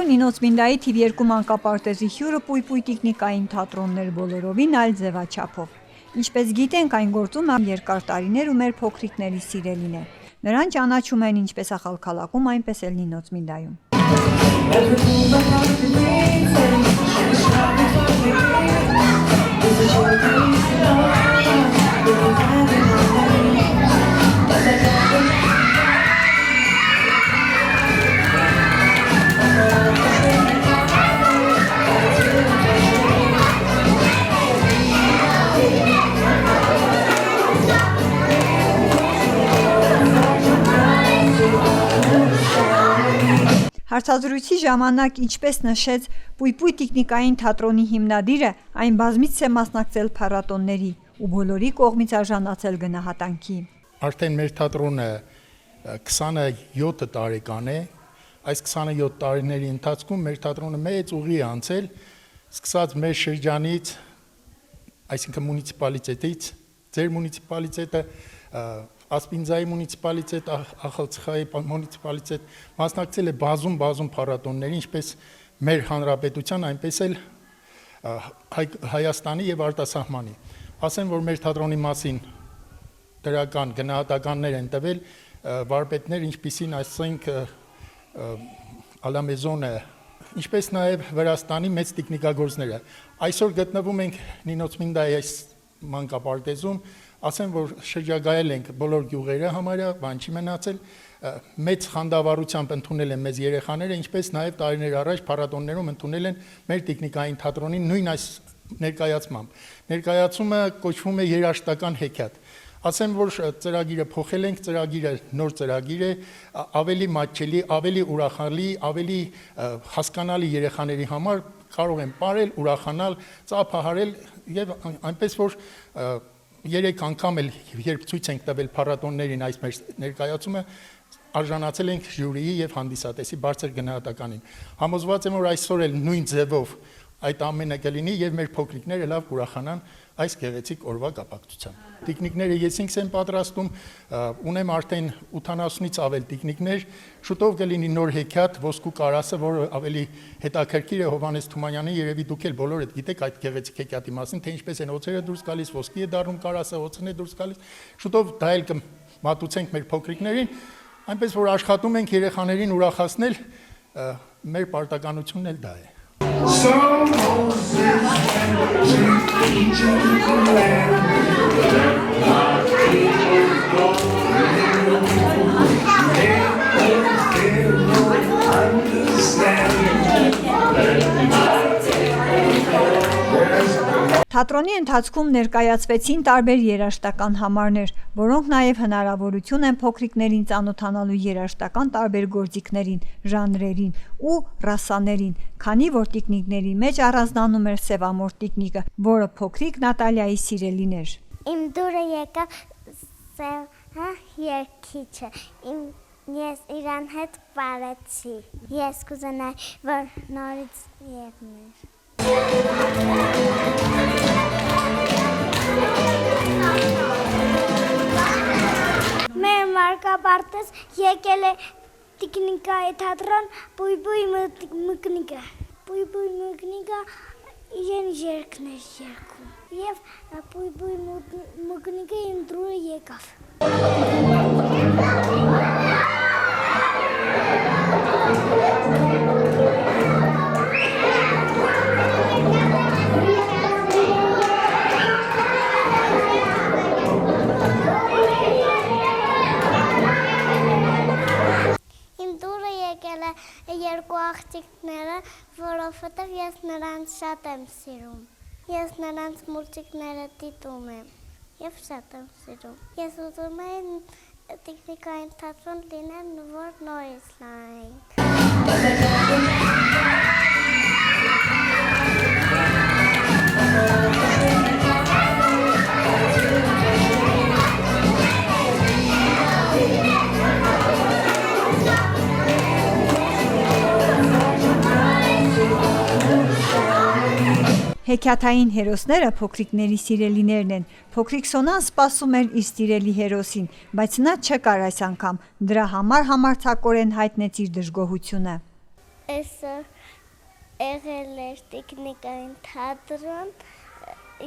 Նույն Նինոցմինդայի թիվ 2 մանկապարտեզի հյուրը պույպույ տիկնիկային թատրոններ բոլորովին այլ ձևաչափով։ Ինչպես գիտենք, այն գործում է երկար տարիներ ու մեր փոքրիկների սիրելին է։ Նրան ճանաչում են ինչպես Ախալքալաքում, այնպես էլ Նինոցմինդայում։ Հարցազրույցի ժամանակ, ինչպես նշեց պույպույ տիկնիկային թատրոնի հիմնադիրը, այն բազմիցս է մասնակցել փառատոների ու բոլորի կողմից արժանացել գնահատանքի։ Արդեն մեր թատրոնը 27 տարեկան է, այս 27 տարիների ընթացքում մեր թատրոնը մեծ ուղի է անցել, սկսած մեր շրջանից, այսինքն մունիցիպալիտետից, ձեր մունիցիպալիտետը, Ասպինձայի մունիցիպալիտետ, Ախալցխայի մունիցիպալիտետ մասնակցել է բազում փառատոնների, ինչպես մեր հանրապետության, այնպես էլ Հայաստանի եւ արտասահմանի։ Ասեմ, որ մեր թատրոնի մասին դրական գնահատականներ են տվել վարպետներ, ինչպիսին ասենք Ալամեզոնը, ինչպես նաեւ Վրաստանի մեծ տիկնիկագործները։ Այսօր գտնվում ենք Նինոցմինդայի այս մանկապարտեզում, ասեմ, որ շրջագայել ենք բոլոր գյուղերը համարյա, բան չի մնացել, մեծ խանդավառությամբ ընդունել են մեզ երեխաները, ինչպես նաև տարիներ առաջ փառատոններում ընդունել են մեր տիկնիկային թատրոնի նույն այս ներկայացմամբ։ Ներկայացումը կոչվում է երաժշտական հեքիաթ։ Ասեմ, որ ծրագիրը փոխել ենք, ծրագիրը նոր ծրագիր է, ավելի մատչելի, ավելի ուրախալի, ավելի հասկանալի երեխաների համար կարող են ապրել, ուրախանալ, ծափահարել եւ այնպես որ 3 անգամ էլ երբ ցույց ենք տվել փառատոններին այս մեր ներկայացումը արժանացել ենք ժյուրիի եւ հանդիսատեսի բարձր գնահատականին։ Համոզված եմ, որ այսօր էլ նույն ձևով այդ ամենը կլինի եւ մեր փոքրիկները լավ կուրախանան այս գեղեցիկ օրվա կապակցությամբ։ Տիկնիկները ես ինքս եմ պատրաստում, ունեմ արդեն 80-ից ավել տիկնիկներ, շուտով կլինի նոր հեքիաթ Ոսկու կարասը, որը ավելի հետաքրքիր է Հովհաննես Թումանյանի, երևի դուք էլ բոլորդ գիտեք այդ գեղեցիկ հեքիաթի մասին, թե ինչպես են օձերը դուրս գալիս, ոսկի է դառնում կարասը, օձն է դուրս գալիս։ Շուտով դա էլ կմատուցենք մեր փոքրիկներին, այնպես որ աշխատում ենք երեխաներին ուրախացնել, մեր պարտականությունն էլ դա է։ Թատրոնի ընթացքում ներկայացվեցին տարբեր երաժշտական համարներ, որոնք նաև հնարավորություն են փոքրիկներին ծանոթանալու երաժշտական տարբեր գործիքներին, ժանրերին ու ռասաներին, քանի որ տիկնիկների մեջ առանձնանում էր սևամորթ տիկնիկը, որը փոքրիկ Նատալիայի սիրելին էր։ Իմ դուրը եկավ սև երգիչը, ես իրան հետ պարեցի, ես կուզենայի, որ նորից եղներ։ Մեր մանկապարտեզ եկել է տիկնիկայի թատրոն պույպույ մկնիկը։ Պույպույ մկնիկը իրեն երգներ երգում եւ պույպույ մկնիկը իմ դուրը եկավ։ Երկու աղջիկները, որովհետև ես նրանց շատ եմ սիրում։ Ես նրանց մուլտիկները դիտում եմ եւ շատ եմ սիրում։ Ես ուզում եմ տիկնիկային թատրոն լինել, որ նորից նայենք։ Հեքիաթային հերոսները փոքրիկների սիրելիներն են։ Փոքրիկ Սոնան սպասում էր իր սիրելի հերոսին, բայց նա չկար այս անգամ։ Դրա համար համարձակորեն հայտնեց իր դժգոհությունը։ Այսօր եղել էր տեխնիկային թատրոն,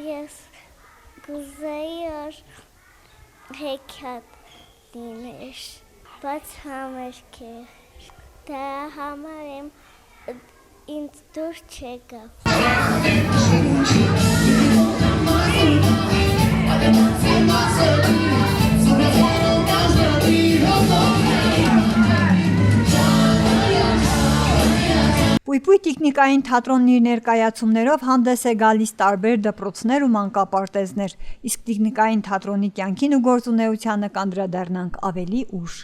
ես կուզեի, որ հեքիաթ լիներ, բայց համերգ է։ Դա համար ինձ դուր չեկավ։ Պույպույ տիկնիկային թատրոնն իր ներկայացումներով հանդես է գալիս տարբեր դպրոցներ ու մանկապարտեզներ, իսկ տիկնիկային թատրոնի կյանքին ու գործունեությանը կանդրադառնանք ավելի ուշ։